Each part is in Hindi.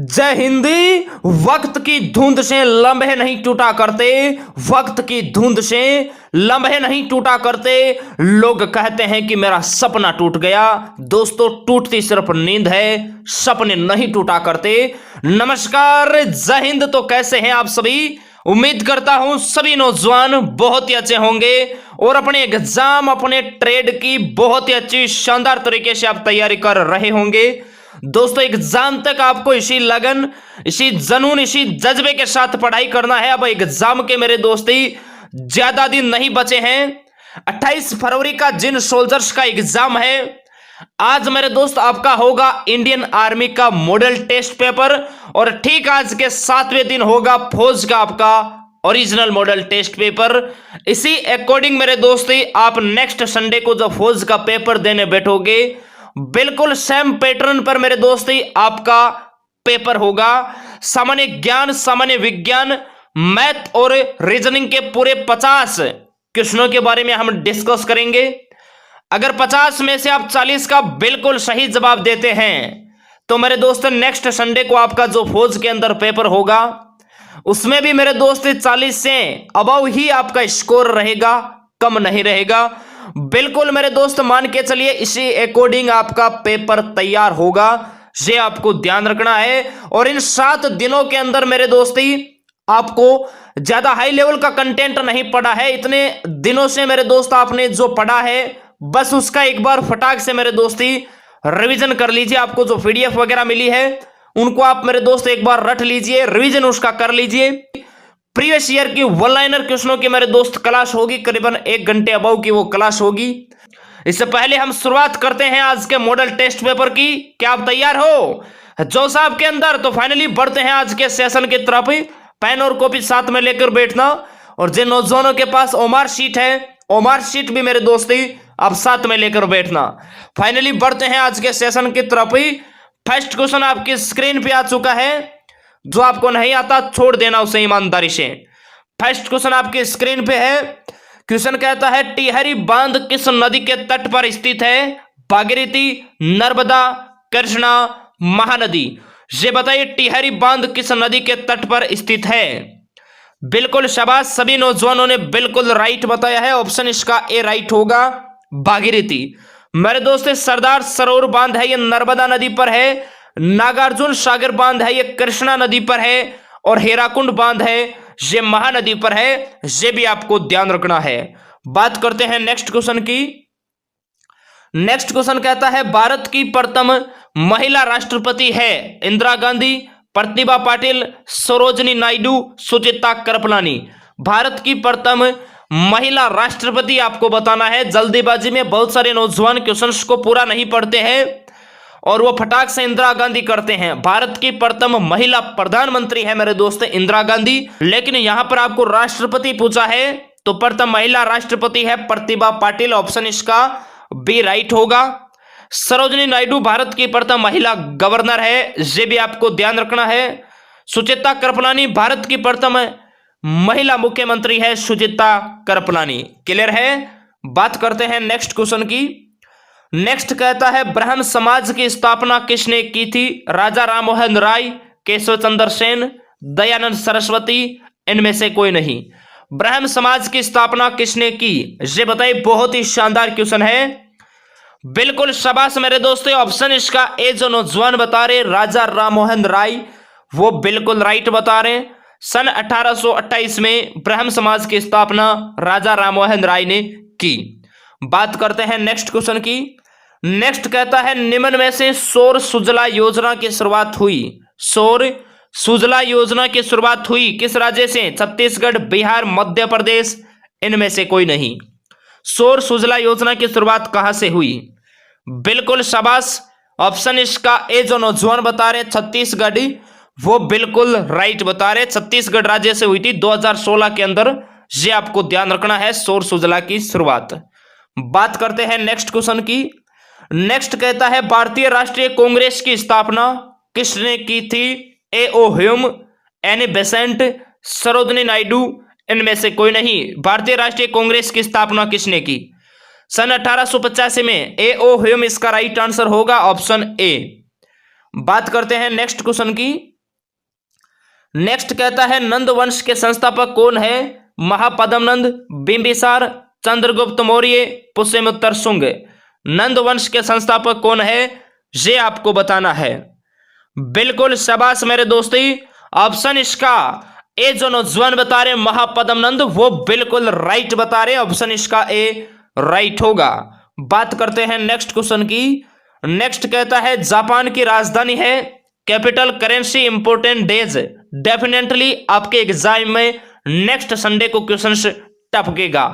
जय हिंदी। वक्त की धुंध से लम्हे नहीं टूटा करते, वक्त की धुंध से लम्हे नहीं टूटा करते। लोग कहते हैं कि मेरा सपना टूट गया। दोस्तों, टूटती सिर्फ नींद है, सपने नहीं टूटा करते। नमस्कार, जय हिंद। तो कैसे हैं आप सभी? उम्मीद करता हूं सभी नौजवान बहुत ही अच्छे होंगे और अपने एग्जाम, अपने ट्रेड की बहुत ही अच्छी शानदार तरीके से आप तैयारी कर रहे होंगे। दोस्तों, एग्जाम तक आपको इसी लगन, इसी जुनून, इसी जज्बे के साथ पढ़ाई करना है। अब एग्जाम के मेरे दोस्ती ज्यादा दिन नहीं बचे हैं। 28 फरवरी का जिन सोल्जर्स का एग्जाम है, आज मेरे दोस्त आपका होगा इंडियन आर्मी का मॉडल टेस्ट पेपर और ठीक आज के 7वें दिन होगा फौज का आपका ओरिजिनल मॉडल टेस्ट पेपर। इसी अकॉर्डिंग मेरे दोस्ती आप नेक्स्ट संडे को जो फौज का पेपर देने बैठोगे, बिल्कुल सेम पैटर्न पर मेरे दोस्ती आपका पेपर होगा। सामान्य ज्ञान, सामान्य विज्ञान, मैथ और रीजनिंग के पूरे 50 क्वेश्चनों के बारे में हम डिस्कस करेंगे। अगर 50 में से आप 40 का बिल्कुल सही जवाब देते हैं तो मेरे दोस्त नेक्स्ट संडे को आपका जो फौज के अंदर पेपर होगा उसमें भी मेरे दोस्त 40 से अबव ही आपका स्कोर रहेगा, कम नहीं रहेगा। बिल्कुल मेरे दोस्त मान के चलिए इसी अकॉर्डिंग आपका पेपर तैयार होगा, ये आपको ध्यान रखना है। और इन 7 दिनों के अंदर मेरे दोस्ती आपको ज्यादा हाई लेवल का कंटेंट नहीं पढ़ा है। इतने दिनों से मेरे दोस्त आपने जो पढ़ा है बस उसका एक बार फटाक से मेरे दोस्ती रिवीजन कर लीजिए। आपको जो पीडीएफ वगैरह मिली है उनको आप मेरे दोस्त एक बार रट लीजिए, रिवीजन उसका कर लीजिए। प्रीवियस ईयर की वन लाइनर क्वेश्चनों की मेरे दोस्त क्लास होगी, करीबन 1 घंटे अबव की वो क्लास होगी। इससे पहले हम शुरुआत करते हैं आज के मॉडल टेस्ट पेपर की। क्या आप तैयार हो जोश आपके अंदर? तो फाइनली बढ़ते हैं आज के सेशन की तरफ। पेन और कॉपी साथ में लेकर बैठना और जिन नौजवानों के पास ओमार शीट है, ओमार शीट भी मेरे दोस्ती आप साथ में लेकर बैठना। फाइनली बढ़ते हैं आज के सेशन की तरफ। फर्स्ट क्वेश्चन आपकी स्क्रीन पे आ चुका है, जो आपको नहीं आता छोड़ देना उसे ईमानदारी से। फर्स्ट क्वेश्चन आपकी स्क्रीन पे है। क्वेश्चन कहता है टिहरी बांध किस नदी के तट पर स्थित है? भागीरथी, नर्मदा, कृष्णा, महानदी। ये बताइए टिहरी बांध किस नदी के तट पर स्थित है? बिल्कुल शाबाश, सभी नौजवानों ने बिल्कुल राइट बताया है। ऑप्शन इसका ए राइट होगा, भागीरथी। मेरे दोस्त सरदार सरोवर बांध है, ये नर्मदा नदी पर है। नागार्जुन सागर बांध है, ये कृष्णा नदी पर है। और हीराकुंड बांध है, ये महानदी पर है। ये भी आपको ध्यान रखना है। बात करते हैं नेक्स्ट क्वेश्चन की। नेक्स्ट क्वेश्चन कहता है भारत की प्रथम महिला राष्ट्रपति है? इंदिरा गांधी, प्रतिभा पाटिल, सरोजनी नायडू, सुचित्रा कृपलानी। भारत की प्रथम महिला राष्ट्रपति आपको बताना है। जल्दीबाजी में बहुत सारे नौजवान क्वेश्चंस को पूरा नहीं पढ़ते हैं और वो फटाक से इंदिरा गांधी करते हैं। भारत की प्रथम महिला प्रधानमंत्री है मेरे दोस्त इंदिरा गांधी, लेकिन यहां पर आपको राष्ट्रपति पूछा है तो प्रथम महिला राष्ट्रपति है प्रतिभा पाटिल। ऑप्शन इसका बी राइट होगा। सरोजनी नायडू भारत की प्रथम महिला गवर्नर है, ये भी आपको ध्यान रखना है। सुचित्रा कृपलानी भारत की प्रथम महिला मुख्यमंत्री है, सुचित्रा कृपलानी। क्लियर है? बात करते हैं नेक्स्ट क्वेश्चन की। नेक्स्ट कहता है ब्राह्मण समाज की स्थापना किसने की थी? राजा राममोहन राय, केशव चंद्र सेन, दयानंद सरस्वती, इनमें से कोई नहीं। ब्राह्मण समाज की स्थापना किसने की? ये बताइए, बहुत ही शानदार क्वेश्चन है। बिल्कुल शाबाश मेरे दोस्तों, ऑप्शन इसका ए जो नौजवान बता रहे राजा राममोहन राय, वो बिल्कुल राइट बता रहे। सन 1828 में ब्राह्मण समाज की स्थापना राजा राममोहन राय ने की। बात करते हैं नेक्स्ट क्वेश्चन की। नेक्स्ट कहता है निम्न में से सौर सुजला योजना की शुरुआत हुई? सौर सुजला योजना की शुरुआत हुई किस राज्य से? छत्तीसगढ़, बिहार, मध्य प्रदेश, इनमें से कोई नहीं। सौर सुजला योजना की शुरुआत कहां से हुई? बिल्कुल शाबाश, ऑप्शन इसका ए जो नौजवान बता रहे छत्तीसगढ़, वो बिल्कुल राइट बता रहे। छत्तीसगढ़ राज्य से हुई थी 2016 के अंदर। ये आपको ध्यान रखना है, सौर सुजला की शुरुआत। बात करते हैं नेक्स्ट क्वेश्चन की। नेक्स्ट कहता है भारतीय राष्ट्रीय कांग्रेस की स्थापना किसने की थी? A O Hume, Annie Besant, Sarojini Naidu, इनमें से कोई नहीं। भारतीय राष्ट्रीय कांग्रेस की स्थापना किसने की? सन 1885 में। ए ओ ह्यूम इसका राइट आंसर होगा, ऑप्शन ए। बात करते हैं नेक्स्ट क्वेश्चन की। नेक्स्ट कहता है नंद वंश के संस्थापक कौन है? महापद्मनंद, बिंबिसार, चंद्रगुप्त मौर्य, पुष्यमित्र शुंग। नंद वंश के संस्थापक कौन है, ये आपको बताना है। बिल्कुल शाबाश मेरे दोस्ती, ऑप्शन इसका ए जो नौजवान बता रहे महापद्मनंद, वो बिल्कुल राइट बता रहे, ऑप्शन इसका ए राइट होगा। बात करते हैं नेक्स्ट क्वेश्चन की। नेक्स्ट कहता है जापान की राजधानी है, capital, currency, important days. Definitely आपके एग्जाम में नेक्स्ट संडे को क्वेश्चन टपकेगा।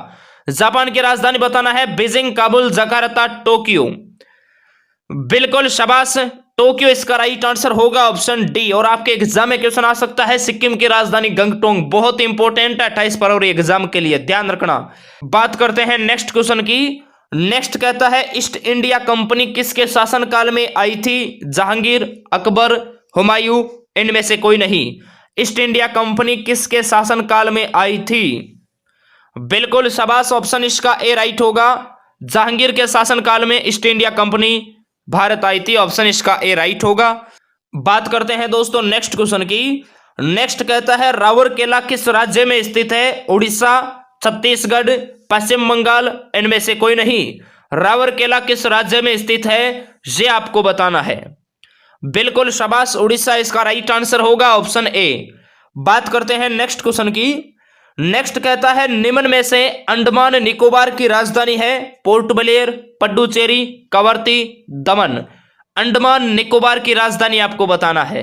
जापान की राजधानी बताना है, बीजिंग, काबुल, जकार्ता, टोक्यो। बिल्कुल शाबाश, टोक्यो इसका राइट आंसर होगा, ऑप्शन डी। और आपके एग्जाम में क्वेश्चन आ सकता है सिक्किम की राजधानी गंगटोंग, बहुत इंपॉर्टेंट है 28 फरवरी एग्जाम के लिए, ध्यान रखना। बात करते हैं नेक्स्ट क्वेश्चन की। नेक्स्ट कहता है ईस्ट इंडिया कंपनी किसके शासनकाल में आई थी? जहांगीर, अकबर, हुमायूं, इनमें से कोई नहीं। ईस्ट इंडिया कंपनी किसके शासनकाल में आई थी? बिल्कुल शाबाश, ऑप्शन इसका ए राइट होगा। जहांगीर के शासनकाल में ईस्ट इंडिया कंपनी भारत आई थी, ऑप्शन इसका ए राइट होगा। बात करते हैं दोस्तों नेक्स्ट क्वेश्चन की। नेक्स्ट कहता है राउरकेला किस राज्य में स्थित है? उड़ीसा, छत्तीसगढ़, पश्चिम बंगाल, इनमें से कोई नहीं। राउरकेला किस राज्य में स्थित है, ये आपको बताना है। बिल्कुल शाबाश, उड़ीसा इसका राइट आंसर होगा, ऑप्शन ए। बात करते हैं नेक्स्ट क्वेश्चन की। नेक्स्ट कहता है निम्न में से अंडमान निकोबार की राजधानी है? पोर्ट ब्लेयर, पुडुचेरी, कवरत्ती, दमन। अंडमान निकोबार की राजधानी आपको बताना है।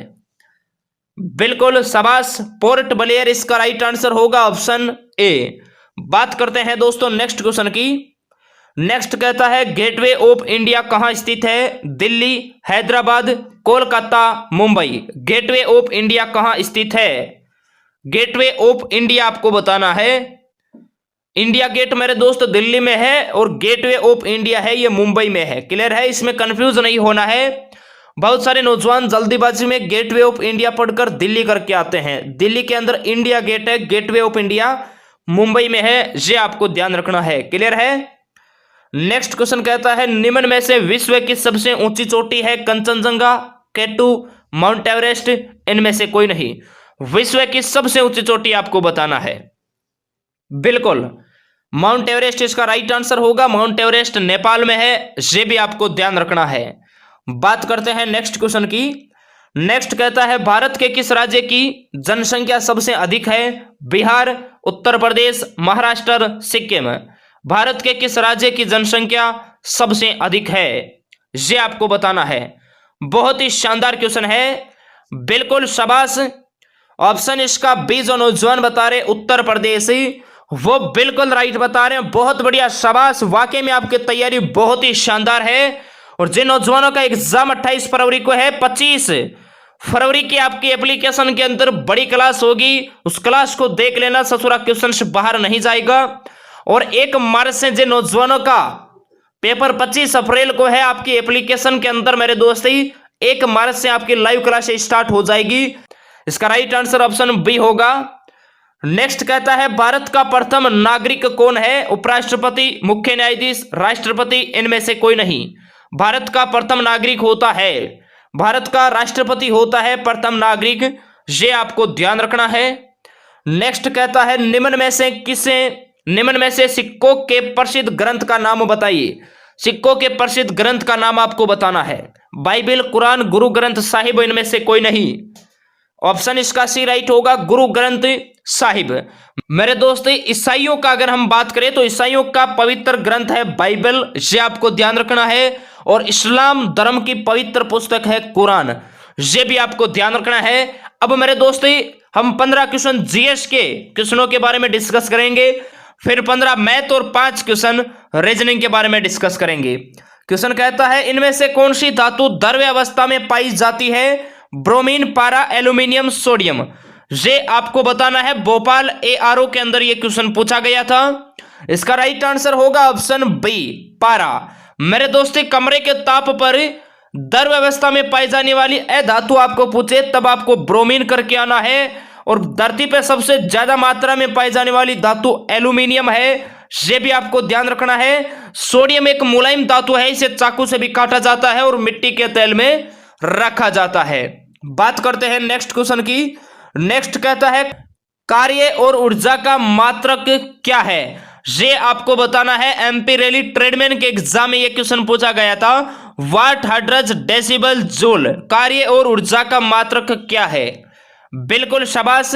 बिल्कुल शाबाश, पोर्ट ब्लेयर इसका राइट आंसर होगा, ऑप्शन ए। बात करते हैं दोस्तों नेक्स्ट क्वेश्चन की। नेक्स्ट कहता है गेटवे ऑफ इंडिया कहां स्थित है? Delhi, Hyderabad, Kolkata, Mumbai. Gateway of India कहां स्थित है? गेटवे ऑफ इंडिया आपको बताना है। इंडिया गेट मेरे दोस्त दिल्ली में है और गेटवे ऑफ इंडिया है ये मुंबई में है, क्लियर है, इसमें कंफ्यूज नहीं होना है। बहुत सारे नौजवान जल्दीबाजी में गेटवे ऑफ इंडिया पढ़कर दिल्ली करके आते हैं। दिल्ली के अंदर इंडिया गेट है, गेटवे ऑफ इंडिया मुंबई में है, ये आपको ध्यान रखना है, क्लियर है। नेक्स्ट क्वेश्चन कहता है निम्न में से विश्व की सबसे ऊंची चोटी है? कंचनजंगा, केटू, माउंट एवरेस्ट, इनमें से कोई नहीं। विश्व की सबसे ऊंची चोटी आपको बताना है। बिल्कुल माउंट एवरेस्ट इसका राइट आंसर होगा। माउंट एवरेस्ट नेपाल में है, ये भी आपको ध्यान रखना है। बात करते हैं नेक्स्ट क्वेश्चन की। नेक्स्ट कहता है भारत के किस राज्य की जनसंख्या सबसे अधिक है? बिहार, उत्तर प्रदेश, महाराष्ट्र, सिक्किम। भारत के किस राज्य की जनसंख्या सबसे अधिक है, ये आपको बताना है। बहुत ही शानदार क्वेश्चन है, बिल्कुल शाबाश। ऑप्शन इसका बी जो नौजवान बता रहे उत्तर प्रदेश, वो बिल्कुल राइट बता रहे हैं, बहुत बढ़िया, शाबाश। वाकई में आपकी तैयारी बहुत ही शानदार है। और जिन नौजवानों का एग्जाम 28 फरवरी को है, 25 फरवरी की आपकी एप्लीकेशन के अंदर बड़ी क्लास होगी, उस क्लास को देख लेना, ससुरा क्वेश्चन से बाहर नहीं जाएगा। और 1 मार्च से जिन नौजवानों का पेपर 25 अप्रैल को है आपकी एप्लीकेशन के अंदर मेरे दोस्त, 1 मार्च से आपकी लाइव क्लास स्टार्ट हो जाएगी। इसका राइट आंसर ऑप्शन बी होगा। नेक्स्ट कहता है भारत का प्रथम नागरिक कौन है? उपराष्ट्रपति, मुख्य न्यायाधीश, राष्ट्रपति, इनमें से कोई नहीं। भारत का प्रथम नागरिक होता है, भारत का राष्ट्रपति होता है प्रथम नागरिक, ये आपको ध्यान रखना है। नेक्स्ट कहता है निम्न में से सिक्कों के प्रसिद्ध ग्रंथ का नाम बताइए। सिक्कों के प्रसिद्ध ग्रंथ का नाम आपको बताना है। बाइबल, कुरान, गुरु ग्रंथ साहिब, इनमें से कोई नहीं। ऑप्शन इसका सी राइट होगा, गुरु ग्रंथ साहिब। मेरे दोस्त ईसाइयों का अगर हम बात करें तो ईसाइयों का पवित्र ग्रंथ है बाइबल, ये आपको ध्यान रखना है। और इस्लाम धर्म की पवित्र पुस्तक है कुरान, ये भी आपको ध्यान रखना है। अब मेरे दोस्त हम 15 क्वेश्चन जीएस के क्वेश्चनों के बारे में डिस्कस करेंगे, फिर 15 मैथ और 5 क्वेश्चन रीजनिंग के बारे में डिस्कस करेंगे। क्वेश्चन कहता है इनमें से कौन सी धातु द्रव्य अवस्था में पाई जाती है? ब्रोमीन, पारा, एल्यूमिनियम, सोडियम। ये आपको बताना है। भोपाल ARO के अंदर ये क्वेश्चन पूछा गया था। इसका राइट आंसर होगा ऑप्शन बी, पारा। मेरे दोस्त कमरे के ताप पर द्रव्य अवस्था में पाई जाने वाली धातु आपको पूछे तब आपको ब्रोमीन करके आना है। और धरती पे सबसे ज्यादा मात्रा में पाई जाने वाली धातु एल्यूमिनियम है, ये भी आपको ध्यान रखना है। सोडियम एक मुलायम धातु है, इसे चाकू से भी काटा जाता है और मिट्टी के तेल में रखा जाता है। बात करते हैं नेक्स्ट क्वेश्चन की। नेक्स्ट कहता है कार्य और ऊर्जा का मात्रक क्या है, ये आपको बताना है। एमपी रैली ट्रेडमैन के एग्जाम में ये क्वेश्चन पूछा गया था। वाट, हंड्रेड, डेसिबल, जूल, कार्य और ऊर्जा का मात्रक क्या है? बिल्कुल शाबाश,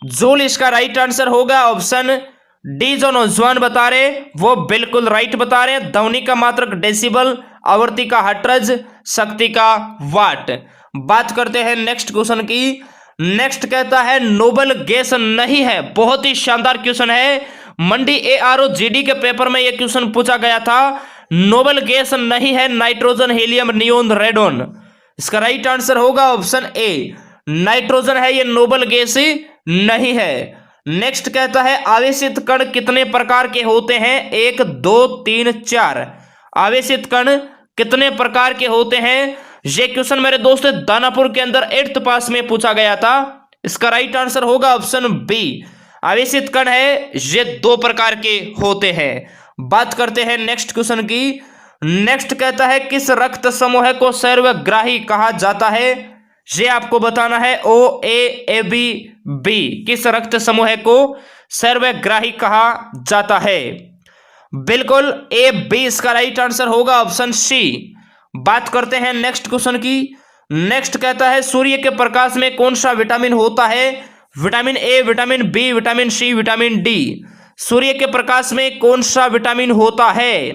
जूल इसका राइट आंसर होगा। ऑप्शन डी जो नौजवान बता रहे वो बिल्कुल राइट बता रहे हैं। ध्वनि का मात्रक डेसिबल, आवृत्ति का हर्ट्ज, शक्ति का वाट। बात करते हैं नेक्स्ट क्वेश्चन की। नेक्स्ट कहता है नोबल गैस नहीं है। बहुत ही शानदार क्वेश्चन है। मंडी एआरओ जीडी के पेपर में यह क्वेश्चन पूछा गया था। नोबल गैस नहीं है नाइट्रोजन, हीलियम, नियोन, रेडोन। इसका राइट आंसर होगा ऑप्शन ए, नाइट्रोजन है ये नोबल गैस नहीं है। नेक्स्ट कहता है आवेशित कण कितने प्रकार के होते हैं? 1, 2, 3, 4। आवेशित कण कितने प्रकार के होते हैं? ये क्वेश्चन मेरे दोस्त दानापुर के अंदर 8th पास में पूछा गया था। इसका राइट आंसर होगा ऑप्शन बी, आवेशित कण है ये 2 प्रकार के होते हैं। बात करते हैं नेक्स्ट क्वेश्चन की। नेक्स्ट कहता है किस रक्त समूह को सर्वग्राही कहा जाता है? ये आपको बताना है। ओ, ए बी, बी। किस रक्त समूह को सर्वग्राही कहा जाता है? बिल्कुल ए बी इसका राइट आंसर होगा, ऑप्शन सी। बात करते हैं नेक्स्ट क्वेश्चन की। नेक्स्ट कहता है सूर्य के प्रकाश में कौन सा विटामिन होता है? Vitamin A, vitamin B, vitamin C, vitamin D. सूर्य के प्रकाश में कौन सा विटामिन होता है?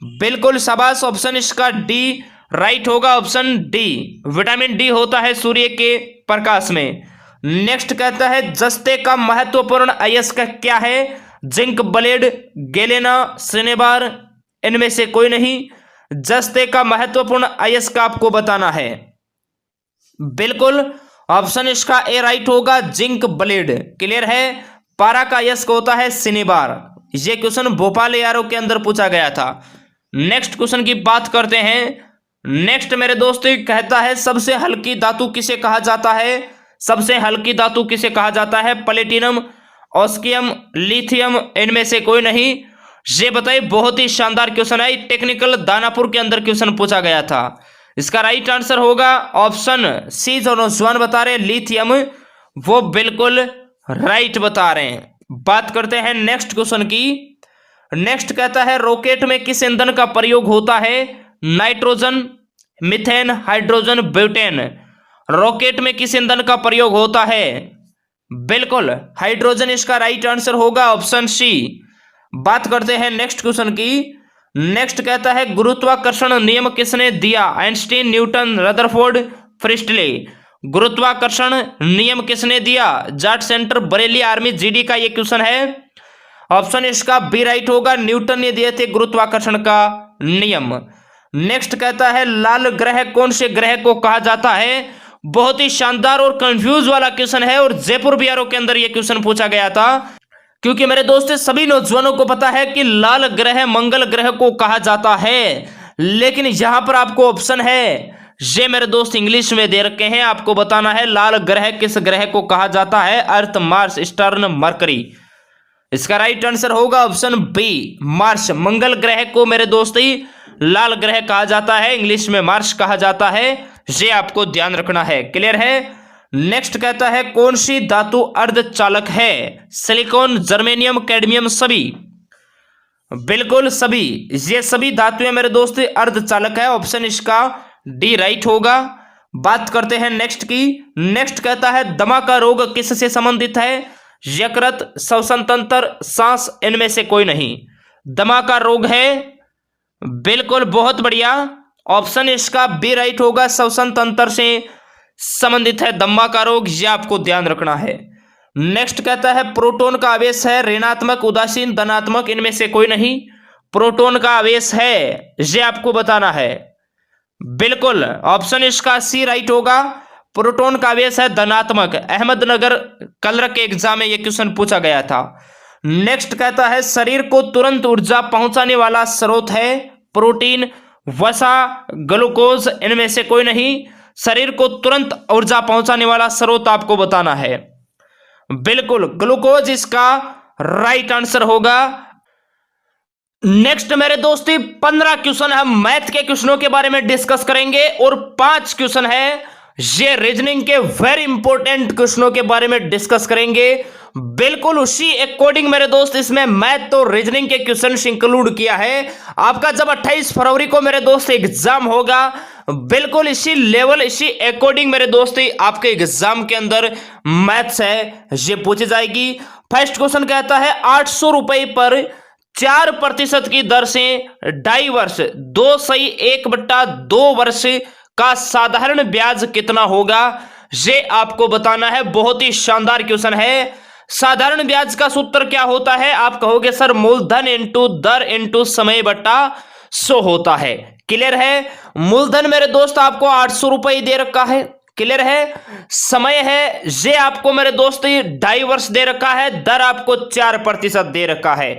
बिल्कुल शाबाश, ऑप्शन इसका डी राइट होगा, ऑप्शन डी। विटामिन डी होता है सूर्य के प्रकाश में। नेक्स्ट कहता है जस्ते का महत्वपूर्ण अयस्क क्या है? जिंक, ब्लेड, गैलेना, सिनेबार, इनमें से कोई नहीं। जस्ते का महत्वपूर्ण अयस्क आपको बताना है। बिल्कुल ऑप्शन इसका ए राइट होगा, जिंक ब्लेड। क्लियर है। पारा का अयस्क होता है सिनेबार। यह क्वेश्चन भोपाल एआरओ के अंदर पूछा गया था। नेक्स्ट क्वेश्चन की बात करते हैं। नेक्स्ट मेरे दोस्त कहता है सबसे हल्की धातु किसे कहा जाता है? सबसे हल्की धातु किसे कहा जाता है? प्लेटिनम, ऑस्कियम, लिथियम, इनमें से कोई नहीं। ये बताइए, बहुत ही शानदार क्वेश्चन है। टेक्निकल दानापुर के अंदर क्वेश्चन पूछा गया था। इसका राइट आंसर होगा ऑप्शन सी जो नौजवान बता रहे लिथियम, वो बिल्कुल राइट बता रहे हैं। बात करते हैं नेक्स्ट क्वेश्चन की। नेक्स्ट कहता है रॉकेट में किस ईंधन का प्रयोग होता है? Nitrogen, methane, hydrogen, butane. Rocket में किस ईंधन का प्रयोग होता है? बिल्कुल हाइड्रोजन इसका राइट आंसर होगा, ऑप्शन सी। बात करते हैं नेक्स्ट क्वेश्चन की। नेक्स्ट कहता है गुरुत्वाकर्षण नियम किसने दिया? Einstein, Newton, Rutherford, Presley. गुरुत्वाकर्षण नियम किसने दिया? Jat centre, Bareilly, army, GD का ये क्वेश्चन है। ऑप्शन इसका बी राइट होगा, न्यूटन ने दिए थे गुरुत्वाकर्षण का नियम। नेक्स्ट कहता है लाल ग्रह कौन से ग्रह को कहा जाता है? बहुत ही शानदार और कंफ्यूज वाला क्वेश्चन है और जयपुर बीआरओ के अंदर यह क्वेश्चन पूछा गया था। क्योंकि मेरे दोस्त सभी नौजवानों को पता है कि लाल ग्रह मंगल ग्रह को कहा जाता है, लेकिन यहां पर आपको ऑप्शन है, ये मेरे दोस्त इंग्लिश में दे रखे हैं। आपको बताना है लाल ग्रह किस ग्रह को कहा जाता है? अर्थ, मार्स, स्टर्न, मरकरी। इसका राइट आंसर होगा ऑप्शन बी, मार्स। मंगल ग्रह को मेरे दोस्त लाल ग्रह कहा जाता है, इंग्लिश में मार्स कहा जाता है। ये आपको ध्यान रखना है। क्लियर है। नेक्स्ट कहता है कौन सी धातु अर्धचालक है? सिलिकॉन, जर्मेनियम, कैडमियम, सभी। बिल्कुल सभी। ये सभी धातुएं मेरे दोस्त अर्धचालक है। ऑप्शन इसका डी राइट होगा। बात करते हैं नेक्स्ट की। नेक्स्ट कहता है दमा का रोग किससे संबंधित है? यकृत, श्वसन तंत्र, सांस, इनमें से कोई नहीं। दमा का रोग है। बिल्कुल बहुत बढ़िया। ऑप्शन इसका बी राइट होगा, श्वसन तंत्र से संबंधित है दमा का रोग। यह आपको ध्यान रखना है। नेक्स्ट कहता है प्रोटॉन का आवेश है ऋणात्मक, उदासीन, धनात्मक, इनमें से कोई नहीं। प्रोटॉन का आवेश है, यह आपको बताना है। बिल्कुल ऑप्शन इसका सी राइट होगा, प्रोटॉन का आवेश है धनात्मक। अहमदनगर कलर के एग्जाम में यह क्वेश्चन पूछा गया था। नेक्स्ट कहता है शरीर को तुरंत ऊर्जा पहुंचाने वाला स्रोत है? प्रोटीन, वसा, ग्लूकोज, इनमें से कोई नहीं। शरीर को तुरंत ऊर्जा पहुंचाने वाला स्रोत आपको बताना है। बिल्कुल ग्लूकोज इसका राइट आंसर होगा। नेक्स्ट मेरे दोस्ती 15 क्वेश्चन हम मैथ के क्वेश्चनों के बारे में डिस्कस करेंगे और 5 क्वेश्चन है ये रीजनिंग के वेरी इंपॉर्टेंट क्वेश्चनों के बारे में डिस्कस करेंगे। बिल्कुल उसी अकॉर्डिंग मेरे दोस्त इसमें मैथ तो रीजनिंग के क्वेश्चन इंक्लूड किया है। आपका जब 28 फरवरी को मेरे दोस्त एग्जाम होगा, बिल्कुल इसी लेवल इसी अकॉर्डिंग मेरे दोस्त आपके एग्जाम के अंदर मैथ्स है ये पूछी जाएगी। फर्स्ट क्वेश्चन कहता है 800 रुपए पर 4% की दर से 2.5 वर्ष 2/1/2 वर्ष का साधारण ब्याज कितना होगा, ये आपको बताना है। बहुत ही शानदार क्वेश्चन है। साधारण ब्याज का सूत्र क्या होता है? आप कहोगे सर मूलधन इंटू दर इंटू समय बट्टा 100 होता है। क्लियर है? मूलधन मेरे दोस्त आपको 800 रुपए दे रखा है। क्लियर है? समय है ये आपको मेरे दोस्त 2.5 वर्ष दे रखा है। दर आपको 4% दे रखा है।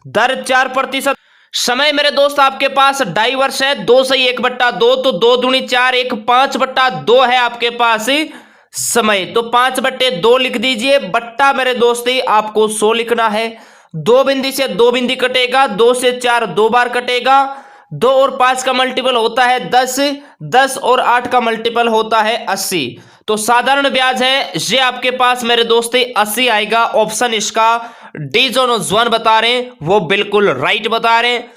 दर 4%। समय मेरे दोस्त आपके पास 2.5 वर्ष है। 2/1/2 तो 2 दूनी 4, 1 5/2 है आपके पास समय, तो 5/2 लिख दीजिए। बट्टा मेरे दोस्त आपको 100 लिखना है। 2 बिंदी से 2 बिंदी कटेगा, 2 से 4 2 बार कटेगा। 2 और 5 का मल्टीपल होता है 10, 10 और 8 का मल्टीपल होता है 80। तो साधारण ब्याज है ये आपके पास मेरे दोस्त 80 आएगा। ऑप्शन इसका डी जो नौजवान बता रहे हैं वो बिल्कुल राइट बता रहे हैं।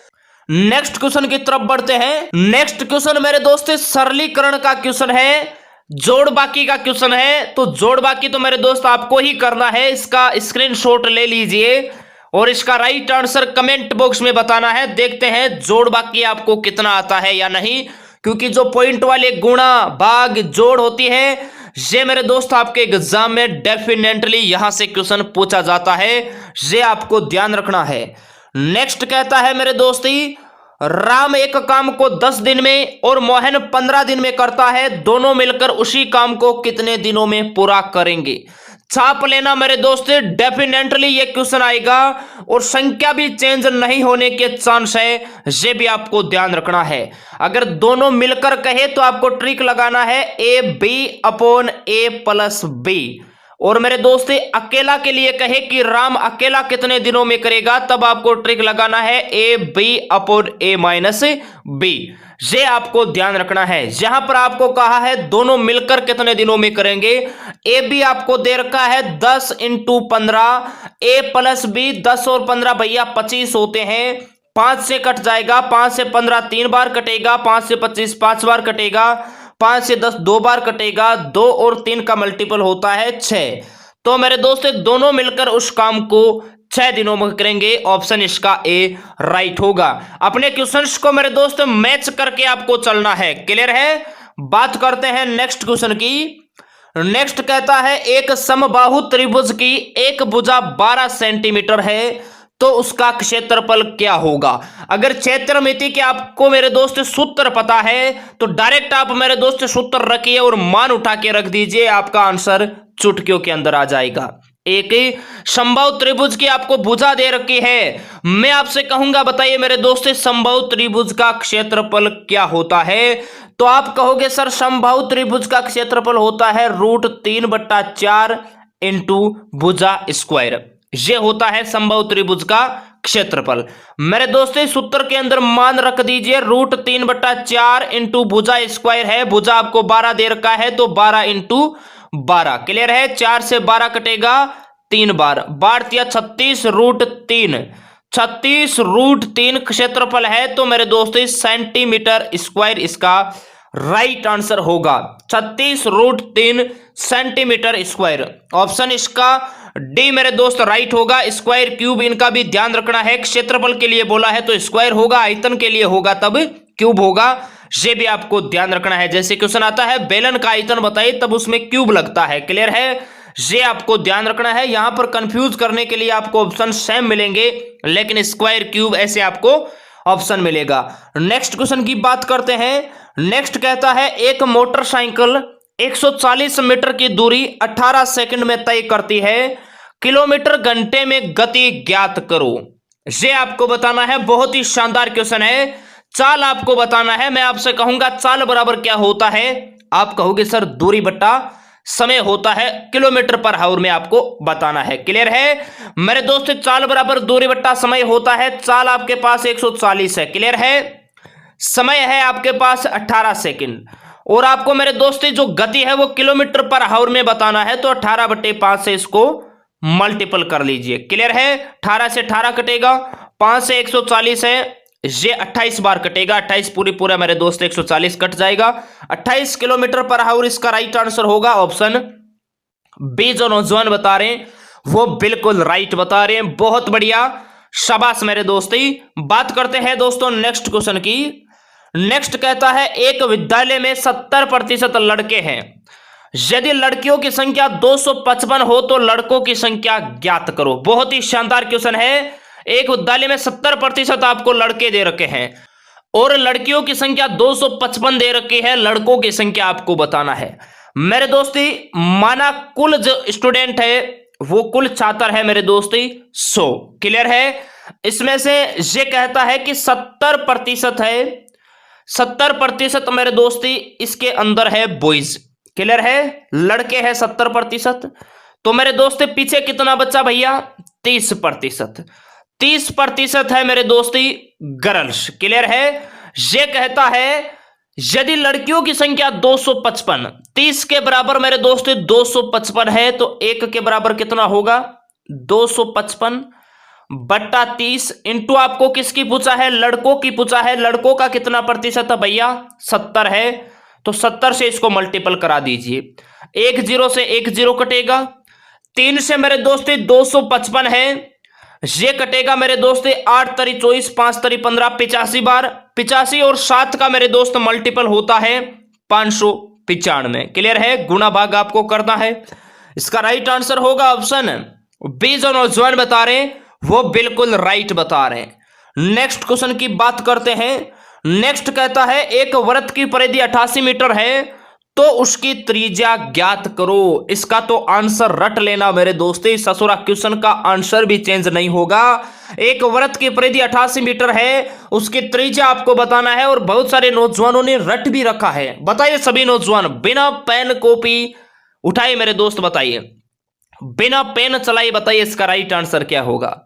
नेक्स्ट क्वेश्चन की तरफ बढ़ते हैं। नेक्स्ट क्वेश्चन मेरे दोस्त सरलीकरण का क्वेश्चन है, जोड़ बाकी का क्वेश्चन है। तो जोड़ बाकी तो मेरे दोस्त आपको ही करना है। इसका स्क्रीनशॉट ले लीजिए और इसका राइट आंसर कमेंट बॉक्स में बताना है। देखते हैं जोड़ बाकी आपको कितना आता है या नहीं, क्योंकि जो पॉइंट वाले गुणा भाग जोड़ होती है ये मेरे दोस्त आपके एग्जाम में डेफिनेटली यहां से क्वेश्चन पूछा जाता है, ये आपको ध्यान रखना है। नेक्स्ट कहता है मेरे दोस्ती, राम एक काम को 10 दिन में और मोहन 15 दिन में करता है, दोनों मिलकर उसी काम को कितने दिनों में पूरा करेंगे। छाप लेना मेरे दोस्त, डेफिनेटली ये क्वेश्चन आएगा और संख्या भी चेंज नहीं होने के चांस है, ये भी आपको ध्यान रखना है। अगर दोनों मिलकर कहे तो आपको ट्रिक लगाना है AB/A+B। और मेरे दोस्त अकेला के लिए कहे कि राम अकेला कितने दिनों में करेगा, तब आपको ट्रिक लगाना है AB/A-B। ये आपको ध्यान रखना है। यहां पर आपको कहा है दोनों मिलकर कितने दिनों में करेंगे। ए बी आपको दे रखा है 10 × 15, A+B 10 और 15 भैया 25 होते हैं। 5 से कट जाएगा, 5 से 15 3 बार कटेगा, 5 से 25 5 बार कटेगा, 5 से 10 2 बार कटेगा, 2 और 3 का मल्टीपल होता है 6। तो मेरे दोस्त दोनों मिलकर उस काम को 6 दिनों में करेंगे। ऑप्शन इसका ए राइट होगा। अपने क्वेश्चंस को मेरे दोस्त मैच करके आपको चलना है। क्लियर है? बात करते हैं नेक्स्ट क्वेश्चन की। नेक्स्ट कहता है एक समबाहु त्रिभुज की एक भुजा 12 सेंटीमीटर है, तो उसका क्षेत्रफल क्या होगा। अगर क्षेत्रमिति के आपको मेरे दोस्त सूत्र पता है तो डायरेक्ट आप मेरे दोस्त सूत्र रखिए और मान उठा के रख दीजिए, आपका आंसर चुटकियों के अंदर आ जाएगा। एक समबाहु त्रिभुज की आपको भुजा दे रखी है, मैं आपसे कहूंगा बताइए मेरे दोस्त समबाहु त्रिभुज का क्षेत्रफल क्या होता है। तो आप कहोगे सर समबाहु त्रिभुज का क्षेत्रफल होता है √3/4 × भुजा स्क्वायर। ये होता है समबाहु त्रिभुज का क्षेत्रफल। मेरे दोस्तों सूत्र के अंदर मान रख दीजिए √3/4 × भुजा स्क्वायर है। भुजा आपको 12 दे रखा है तो 12 × 12। क्लियर है? 4 से 12 कटेगा 3 बार, 12 36 √3, 36 √3 क्षेत्रफल है। तो मेरे दोस्तों सेंटीमीटर स्क्वायर इसका राइट आंसर होगा। 36 √3 सेंटीमीटर स्क्वायर। ऑप्शन इसका डी मेरे दोस्त राइट होगा। स्क्वायर क्यूब इनका भी ध्यान रखना है। क्षेत्रफल के लिए बोला है तो स्क्वायर होगा, आयतन के लिए होगा तब क्यूब होगा, ये भी आपको ध्यान रखना है। जैसे क्वेश्चन आता है बेलन का आयतन बताइए, तब उसमें क्यूब लगता है। क्लियर है? ये आपको ध्यान रखना है। यहां पर कंफ्यूज करने के लिए आपको ऑप्शन सेम मिलेंगे, लेकिन स्क्वायर क्यूब ऐसे आपको ऑप्शन मिलेगा। नेक्स्ट क्वेश्चन की बात करते हैं। नेक्स्ट कहता है एक मोटरसाइकिल 140 मीटर की दूरी 18 सेकंड में तय करती है, किलोमीटर घंटे में गति ज्ञात करो। ये आपको बताना है। बहुत ही शानदार क्वेश्चन है। चाल आपको बताना है। मैं आपसे कहूंगा चाल बराबर क्या होता है, आप कहोगे सर दूरी बट्टा समय होता है, km/h में आपको बताना है। क्लियर है मेरे दोस्त? चाल बराबर दूरी बट्टा समय होता है। चाल आपके पास 140 है। क्लियर है? समय है आपके पास 18 सेकंड और आपको मेरे दोस्तों जो गति है वो किलोमीटर पर आवर में बताना है, तो 18/5 से इसको मल्टीपल कर लीजिए। क्लियर है? 18 से 18 कटेगा, 5 से 140 है, ये 28 बार कटेगा, 28 पूरा मेरे दोस्त 140 कट जाएगा, 28 किलोमीटर पर आवर इसका राइट आंसर होगा ऑप्शन बी। जो नौजवान बता रहे हैं वो बिल्कुल राइट बता रहे हैं, बहुत बढ़िया, शाबाश मेरे दोस्ती। बात करते हैं दोस्तों नेक्स्ट क्वेश्चन की। नेक्स्ट कहता है एक विद्यालय में 70% लड़के हैं, यदि लड़कियों की संख्या 255 हो तो लड़कों की संख्या ज्ञात करो। बहुत ही शानदार क्वेश्चन है। एक विद्यालय में 70% आपको लड़के दे रखे हैं और लड़कियों की संख्या 255 दे रखी है, लड़कों की संख्या आपको बताना है। मेरे दोस्ती माना कुल जो स्टूडेंट है वो कुल छात्र है मेरे दोस्ती 100। क्लियर है? इसमें से ये कहता है कि 70% है, 70% मेरे दोस्ती इसके अंदर है बॉयज। क्लियर है? लड़के हैं 70%। तो मेरे दोस्त पीछे कितना बच्चा भैया? 30%। 30% है मेरे दोस्ती गर्ल्स। क्लियर है? ये कहता है यदि लड़कियों की संख्या 255, 30 के बराबर मेरे दोस्त 255 है, तो 1 के बराबर कितना होगा? 255/30 इंटू आपको किसकी पूछा है? लड़कों की पूछा है। लड़कों का कितना प्रतिशत है भैया? 70 है, तो 70 से इसको मल्टीपल करा दीजिए। 1 0 से 1 0 कटेगा, 3 से मेरे दोस्त 255 है, ये कटेगा मेरे दोस्त 8 तरी 24, 5 तरी 15, 85 बार। 85 और 7 का मेरे दोस्त मल्टीपल होता है 595। क्लियर है? गुणा भाग आपको करना है। इसका राइट आंसर होगा ऑप्शन बी। जो नौजवान बता रहे हैं वो बिल्कुल राइट बता रहे हैं। नेक्स्ट क्वेश्चन की बात करते हैं। नेक्स्ट कहता है एक वृत्त की परिधि 88 मीटर है तो उसकी त्रिज्या ज्ञात करो। इसका तो आंसर रट लेना मेरे दोस्ती, ससुरा क्वेश्चन का आंसर भी चेंज नहीं होगा। एक वृत्त की परिधि 88 मीटर है, उसकी त्रिज्या आपको बताना है और बहुत सारे नौजवानों ने रट भी रखा है। बताइए सभी नौजवान, बिना पेन कॉपी उठाए मेरे दोस्त बताइए, बिना पेन चलाए बताइए इसका राइट आंसर क्या होगा।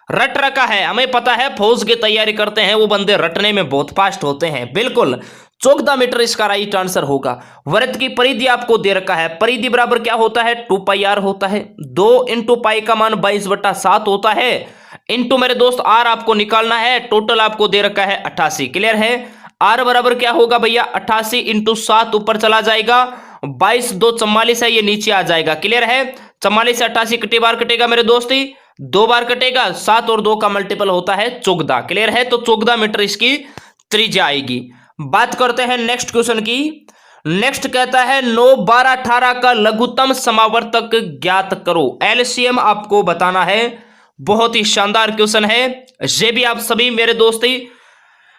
रट रखा है, हमें पता है फौज की तैयारी करते हैं वो बंदे रटने में बहुत फास्ट होते हैं। बिल्कुल 14 मीटर इसका राइट आंसर होगा। वृत्त की परिधि आपको दे रखा है, परिधि बराबर क्या होता है? 2πr होता है। 2 इंटू पाई का मान 22/7 होता है, इंटू मेरे दोस्त आर आपको निकालना है। टोटल आपको दे रखा है 88। क्लियर है? आर बराबर क्या होगा भैया? 88 इंटू 7 ऊपर चला जाएगा, 22 2 44 है, ये नीचे आ जाएगा। क्लियर है? 44 से 88 कितनी बार कटेगा मेरे दोस्ती? 2 बार कटेगा। 7 और 2 का मल्टीपल होता है 14। क्लियर है? तो 14 मीटर इसकी त्रिज्या आएगी। बात करते हैं नेक्स्ट क्वेश्चन की। नेक्स्ट कहता है 9 12 18 का लघुत्तम समावर्तक ज्ञात करो। एलसीएम आपको बताना है। बहुत ही शानदार क्वेश्चन है, ये भी आप सभी मेरे दोस्ती,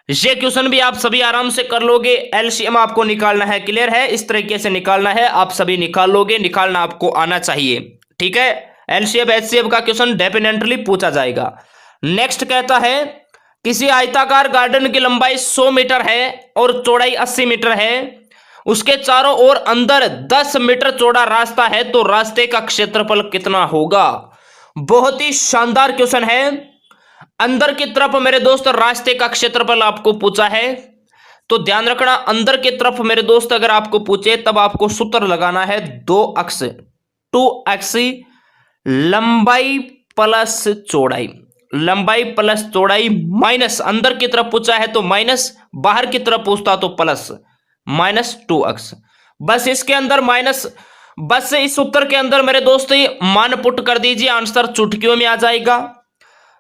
ये क्वेश्चन भी आप सभी आराम से कर लोगे। एलसीएम आपको निकालना है। क्लियर है? इस तरीके से निकालना है, आप सभी निकाल लोगे, निकालना आपको आना चाहिए। ठीक है? एलसीएम एचसीएफ का क्वेश्चन डेफिनेटली पूछा जाएगा। नेक्स्ट कहता है किसी आयताकार गार्डन की लंबाई 100 मीटर है और चौड़ाई 80 मीटर है, उसके चारों ओर अंदर 10 मीटर चौड़ा रास्ता है, तो रास्ते का क्षेत्रफल कितना होगा? बहुत ही शानदार क्वेश्चन है। अंदर की तरफ मेरे दोस्त रास्ते का क्षेत्रफल आपको पूछा है, तो ध्यान रखना अंदर की तरफ मेरे दोस्त अगर आपको पूछे तब आपको सूत्र लगाना है 2 अक्ष, 2 अक्ष लंबाई प्लस चौड़ाई, लंबाई प्लस चौड़ाई माइनस, अंदर की तरफ पूछा है तो माइनस, बाहर की तरफ पूछता तो प्लस, -2 अक्ष। बस इसके अंदर माइनस, बस इस उत्तर के अंदर मेरे दोस्त मान पुट कर दीजिए, आंसर चुटकियों में आ जाएगा।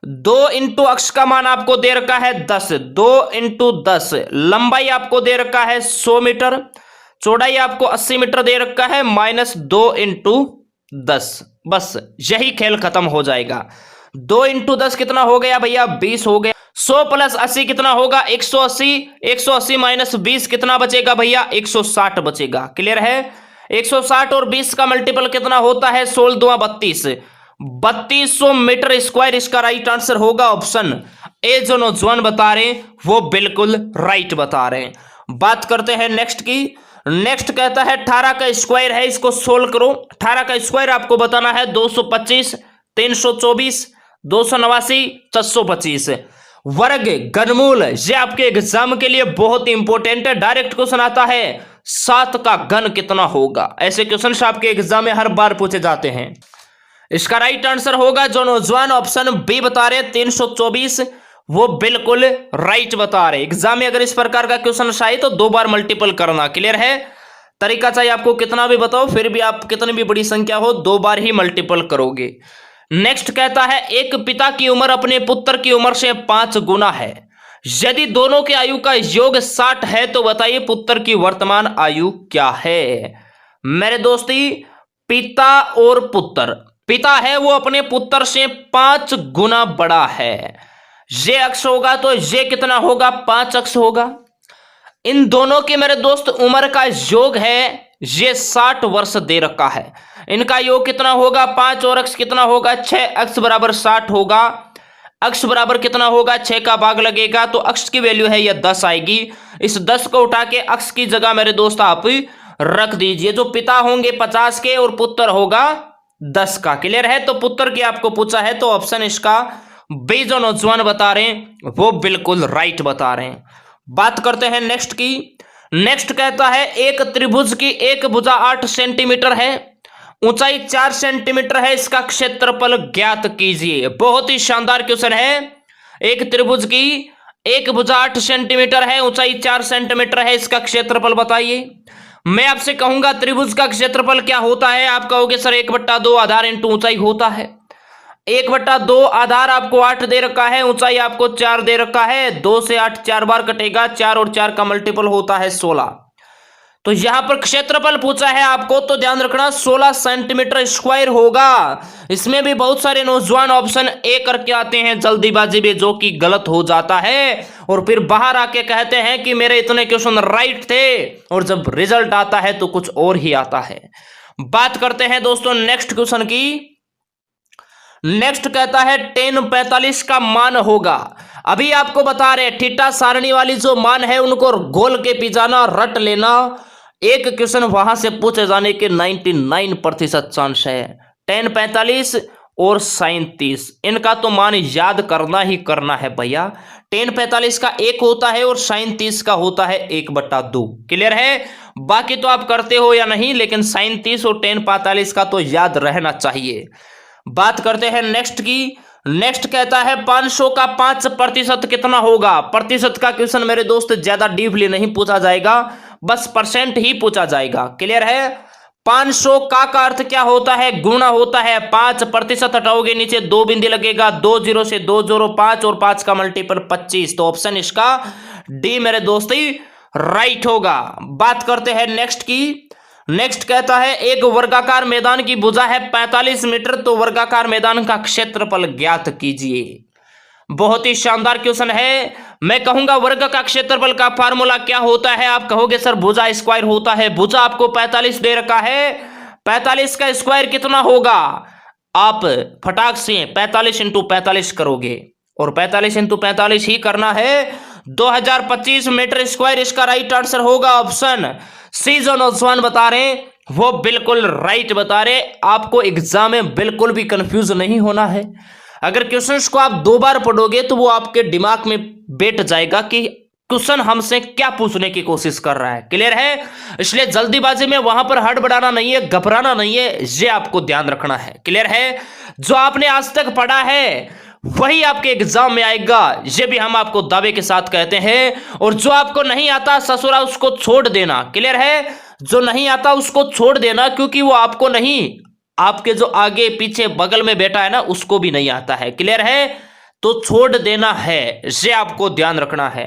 2 इंटू अक्ष का मान आपको दे रखा है 10, 2 इंटू 10, लंबाई आपको दे रखा है 100 मीटर, चौड़ाई आपको 80 मीटर दे रखा है, -2 इंटू 10। बस यही खेल खत्म हो जाएगा। 2 इंटू 10 कितना हो गया भैया? 20 हो गया। 100 प्लस 80 कितना होगा? 180, 180 माइनस 20 कितना बचेगा भैया? 160 बचेगा। क्लियर है? 160 और 20 का मल्टीपल कितना होता है? 16 दूना 32, 3200 मीटर स्क्वायर इसका राइट आंसर होगा ऑप्शन ए। जो नौजवान बता रहे हैं वो बिल्कुल राइट बता रहे हैं। बात करते हैं नेक्स्ट की। नेक्स्ट कहता है 18 का स्क्वायर है, इसको सोल्व करो। 18 का स्क्वायर आपको बताना है 225, 324, 289, 425। वर्ग घनमूल, ये आपके एग्जाम के लिए बहुत इंपॉर्टेंट है, डायरेक्ट क्वेश्चन आता है। 7 का घन कितना होगा? ऐसे क्वेश्चन आपके एग्जाम में हर बार पूछे जाते हैं। इसका राइट आंसर होगा जो नौजवान ऑप्शन बी बता रहे 324, वो बिल्कुल राइट बता रहे। एग्जाम में अगर इस प्रकार का क्वेश्चन आए तो 2 बार मल्टीपल करना। क्लियर है? तरीका चाहिए आपको कितना भी बताओ, फिर भी आप कितनी भी बड़ी संख्या हो 2 बार ही मल्टीपल करोगे। नेक्स्ट कहता है एक पिता की उम्र अपने पुत्र की उम्र से 5 गुना है। यदि दोनों की आयु का योग 60 है तो बताइए पुत्र की वर्तमान आयु क्या है? मेरे दोस्ती, पिता और पुत्र, पिता है वो अपने पुत्र से 5 गुना बड़ा है। ये अक्ष होगा तो ये कितना होगा? 5 अक्ष होगा। इन दोनों की मेरे दोस्त उम्र का योग है ये 60 वर्ष दे रखा है। इनका योग कितना होगा? 5 और अक्ष कितना होगा? 6 अक्ष बराबर 60 होगा। अक्ष बराबर कितना होगा? 6 का भाग लगेगा तो अक्ष की वैल्यू है यह 10 आएगी। इस 10 को उठा के अक्ष की जगह मेरे दोस्त आप रख दीजिए। जो पिता होंगे 50 के और पुत्र होगा 10 का। क्लियर है? तो पुत्र की आपको पूछा है तो ऑप्शन इसका बी जो नौजवान बता रहे हैं वो बिल्कुल राइट बता रहे हैं। बात करते हैं नेक्स्ट की। नेक्स्ट कहता है एक त्रिभुज की एक भुजा 8 सेंटीमीटर है, ऊंचाई 4 सेंटीमीटर है, इसका क्षेत्रफल ज्ञात कीजिए। बहुत ही शानदार क्वेश्चन है। एक त्रिभुज की एक भुजा 8 सेंटीमीटर है, ऊंचाई 4 सेंटीमीटर है, इसका क्षेत्रफल बताइए। मैं आपसे कहूंगा त्रिभुज का क्षेत्रफल क्या होता है? आप कहोगे सर 1/2 आधार इंटू ऊंचाई होता है। 1/2 आधार आपको 8 दे रखा है, ऊंचाई आपको 4 दे रखा है। 2 से 8 4 बार कटेगा, 4 और 4 का मल्टीपल होता है 16। तो यहां पर क्षेत्रफल पूछा है आपको तो ध्यान रखना 16 सेंटीमीटर स्क्वायर होगा। इसमें भी बहुत सारे नौजवान ऑप्शन ए करके आते हैं जल्दीबाजी में, जो कि गलत हो जाता है और फिर बाहर आके कहते हैं कि मेरे इतने क्वेश्चन राइट थे, और जब रिजल्ट आता है तो कुछ और ही आता है। बात करते हैं दोस्तों नेक्स्ट क्वेश्चन की। नेक्स्ट कहता है tan 45 का मान होगा। अभी आपको बता रहे थीटा सारणी वाली जो मान है उनको गोल के पी जाना, रट लेना। एक क्वेश्चन वहां से पूछे जाने के 99% चांस है। tan 45 और sin 30 इनका तो मान याद करना ही करना है भैया। tan 45 का 1 होता है और sin 30 का होता है 1/2। क्लियर है? बाकी तो आप करते हो या नहीं, लेकिन sin 30 और tan 45 का तो याद रहना चाहिए। बात करते हैं नेक्स्ट की। नेक्स्ट कहता है 500 का 5% कितना होगा? प्रतिशत का क्वेश्चन मेरे दोस्त ज्यादा डीपली नहीं पूछा जाएगा, बस परसेंट ही पूछा जाएगा। क्लियर है? 500 का अर्थ क्या होता है? गुणा होता है। 5% हटाओगे नीचे 2 बिंदी लगेगा, 2 0 से 2 0 5 और 5 का मल्टीपल 25। तो ऑप्शन इसका डी मेरे दोस्ती राइट होगा। बात करते हैं नेक्स्ट की। नेक्स्ट कहता है एक वर्गाकार मैदान की भुजा है 45 मीटर, तो वर्गाकार मैदान का क्षेत्रफल ज्ञात कीजिए। बहुत ही शानदार क्वेश्चन है। मैं कहूंगा वर्ग का क्षेत्रफल का फार्मूला क्या होता है? आप कहोगे सर भुजा स्क्वायर होता है। भुजा आपको 45 दे रखा है, 45 का स्क्वायर कितना होगा? आप फटाक से 45 इंटू 45 करोगे और 45 इंटू 45 ही करना है। 2025 मीटर स्क्वायर इसका राइट आंसर होगा ऑप्शन सी। जो नौजवान बता रहे हैं वो बिल्कुल राइट बता रहे। आपको एग्जाम में बिल्कुल भी कंफ्यूज नहीं होना है। अगर क्वेश्चंस को आप 2 बार पढ़ोगे तो वो आपके दिमाग में बैठ जाएगा कि क्वेश्चन हमसे क्या पूछने की कोशिश कर रहा है। क्लियर है? इसलिए जल्दीबाजी में वहां पर हड़बड़ाना नहीं है, घबराना नहीं है, ये आपको ध्यान रखना है। क्लियर है? जो आपने आज तक पढ़ा है वही आपके एग्जाम में आएगा, ये भी हम आपको दावे के साथ कहते हैं। और जो आपको नहीं आता ससुरा उसको छोड़ देना। क्लियर है? जो नहीं आता उसको छोड़ देना, क्योंकि वो आपको नहीं, आपके जो आगे पीछे बगल में बैठा है ना उसको भी नहीं आता है। क्लियर है? तो छोड़ देना है, ये आपको ध्यान रखना है।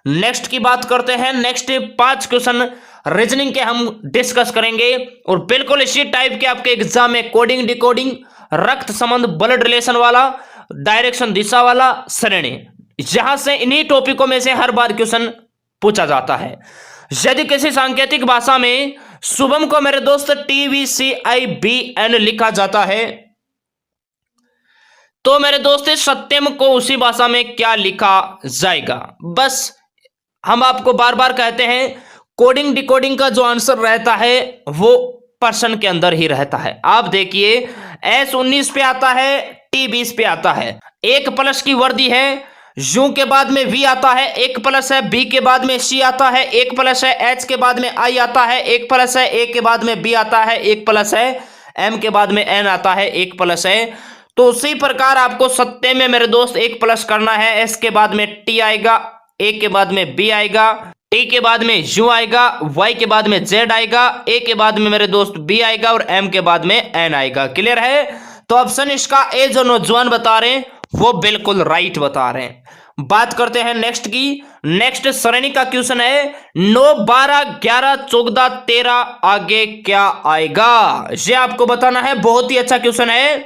नेक्स्ट की बात करते हैं। नेक्स्ट 5 क्वेश्चन रीजनिंग के हम डिस्कस करेंगे और बिल्कुल इसी टाइप के आपके एग्जाम में कोडिंग डिकोडिंग, रक्त संबंध, ब्लड रिलेशन वाला, डायरेक्शन दिशा वाला, श्रेणी, जहां से इन्हीं टॉपिकों में से हर बार क्वेश्चन पूछा जाता है। यदि किसी सांकेतिक भाषा में शुभम को मेरे दोस्त TVCIBN लिखा जाता है तो मेरे दोस्त सत्यम को उसी भाषा में क्या लिखा जाएगा? बस हम आपको बार बार कहते हैं कोडिंग डिकोडिंग का जो आंसर रहता है वो पर्सन के अंदर ही रहता है। आप देखिए S19 पे आता है, T20 पे आता है। 1 प्लस की वर्दी है, यू के बाद में वी आता है, एक प्लस है, बी के बाद में सी आता है, एक प्लस है, एच के बाद में आई आता है, एक प्लस है, ए के बाद में बी आता है, एक प्लस है, एम के बाद में एन आता है, एक प्लस है। तो उसी प्रकार आपको सत्ते में मेरे दोस्त एक प्लस करना है। एस के बाद में टी आएगा, ए के बाद में बी आएगा, टी के बाद में यू आएगा, वाई के बाद में जेड आएगा, ए के बाद में मेरे दोस्त बी आएगा और एम के बाद में एन आएगा। क्लियर है? तो ऑप्शन इसका ए जो नौजवान बता रहे हैं वो बिल्कुल राइट बता रहे हैं। बात करते हैं नेक्स्ट की। नेक्स्ट श्रेणी का क्वेश्चन है 9, 12, 11, 14, 13 आगे क्या आएगा, ये आपको बताना है। बहुत ही अच्छा क्वेश्चन है।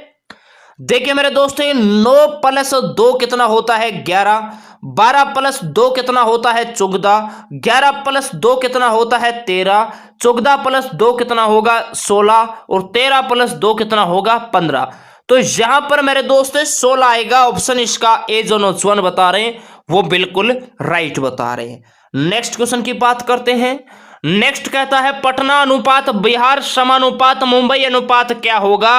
देखिए मेरे दोस्त 9 प्लस 2 कितना होता है 11, 12 प्लस 2 कितना होता है 14, 11 प्लस 2 कितना होता है 13, 14 प्लस 2 कितना होगा 16 और 13 प्लस 2 कितना होगा 15। तो यहां पर मेरे दोस्त 16 आएगा। ऑप्शन इसका ए जो नौजवान बता रहे हैं वो बिल्कुल राइट बता रहे हैं। नेक्स्ट क्वेश्चन की बात करते हैं। नेक्स्ट कहता है पटना अनुपात बिहार समानुपात मुंबई अनुपात क्या होगा,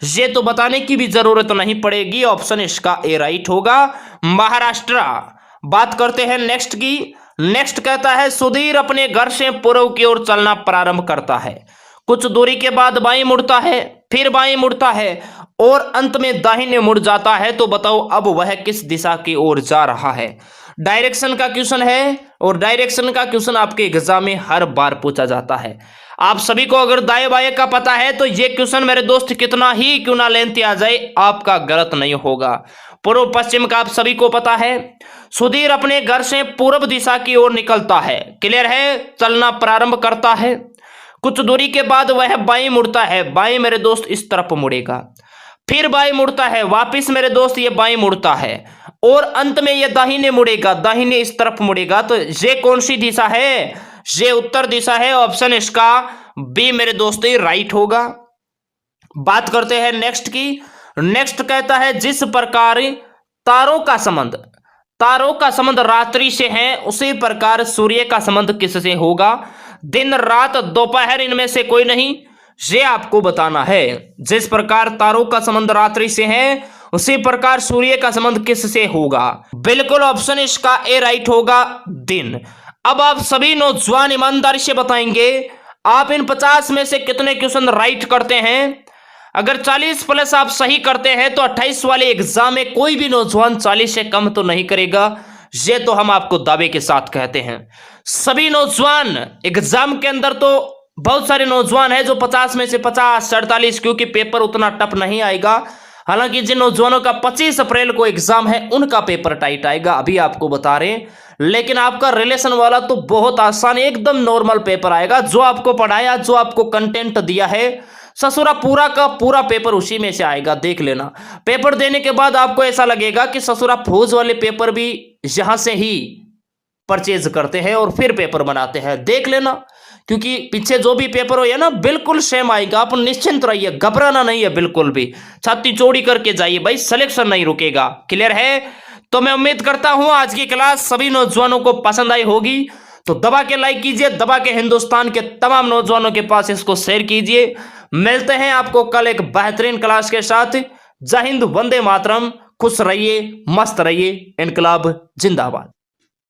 ये तो बताने की भी जरूरत नहीं पड़ेगी। ऑप्शन इसका ए राइट होगा, महाराष्ट्र। बात करते हैं नेक्स्ट की। नेक्स्ट कहता है सुधीर अपने घर से पूर्व की ओर चलना प्रारंभ करता है, कुछ दूरी के बाद बाएं मुड़ता है, फिर बाएं मुड़ता है और अंत में दाहिने मुड़ जाता है। तो बताओ अब वह किस दिशा की ओर जा रहा है। डायरेक्शन का क्वेश्चन है और डायरेक्शन का क्वेश्चन आपके एग्जाम में हर बार पूछा जाता है। आप सभी को अगर दाएं बाएं का पता है तो ये क्वेश्चन मेरे दोस्त कितना ही क्यों ना लेंथी आ जाए आपका गलत नहीं होगा। पूर्व पश्चिम का आप सभी को पता है। सुधीर अपने घर से पूर्व दिशा की ओर निकलता है, क्लियर है, चलना प्रारंभ करता है, कुछ दूरी के बाद वह बाएं मुड़ता है, बाएं मेरे दोस्त इस तरफ मुड़ेगा, फिर बाएं मुड़ता है, वापिस मेरे दोस्त ये बाएं मुड़ता है और अंत में ये दाहिने मुड़ेगा, दाहिने इस तरफ मुड़ेगा। तो ये कौन सी दिशा है, ये उत्तर दिशा है। ऑप्शन इसका बी मेरे दोस्त राइट होगा। बात करते हैं नेक्स्ट की। नेक्स्ट कहता है जिस प्रकार तारों का संबंध रात्रि से है उसी प्रकार सूर्य का संबंध किससे होगा, दिन रात दोपहर इनमें से कोई नहीं, ये आपको बताना है। जिस प्रकार तारों का संबंध रात्रि से है उसी प्रकार सूर्य का संबंध किससे होगा, बिल्कुल ऑप्शन इसका ए राइट होगा, दिन। अब आप सभी नौजवान ईमानदारी से बताएंगे आप इन 50 में से कितने क्वेश्चन राइट करते हैं। अगर 40 प्लस आप सही करते हैं तो 28 वाले एग्जाम में कोई भी नौजवान 40 से कम तो नहीं करेगा, ये तो हम आपको दावे के साथ कहते हैं। सभी नौजवान एग्जाम के अंदर तो बहुत सारे नौजवान हैं जो 50 में से 50, 48, क्योंकि पेपर उतना टफ नहीं आएगा। हालांकि जिन नौजवानों का 25 अप्रैल को एग्जाम है उनका पेपर टाइट आएगा, अभी आपको बता रहे हैं। लेकिन आपका रिलेशन वाला तो बहुत आसान एकदम नॉर्मल पेपर आएगा। जो आपको पढ़ाया, जो आपको कंटेंट दिया है ससुरा पूरा का पूरा पेपर उसी में से आएगा, देख लेना। पेपर देने के बाद आपको ऐसा लगेगा कि ससुरा फौज वाले पेपर भी यहां से ही परचेज करते हैं और फिर पेपर बनाते हैं, देख लेना। क्योंकि पीछे जो भी पेपर हो ना बिल्कुल सेम आएगा, आप निश्चिंत रहिए, घबराना नहीं है बिल्कुल भी। छाती चौड़ी करके जाइए भाई, सिलेक्शन नहीं रुकेगा। क्लियर है? तो मैं उम्मीद करता हूं आज की क्लास सभी नौजवानों को पसंद आई होगी। तो दबा के लाइक कीजिए, दबा के हिंदुस्तान के तमाम नौजवानों के पास इसको शेयर कीजिए। मिलते हैं आपको कल एक बेहतरीन क्लास के साथ। जय हिंद, वंदे मातरम, खुश रहिए, मस्त रहिए, इनकलाब जिंदाबाद।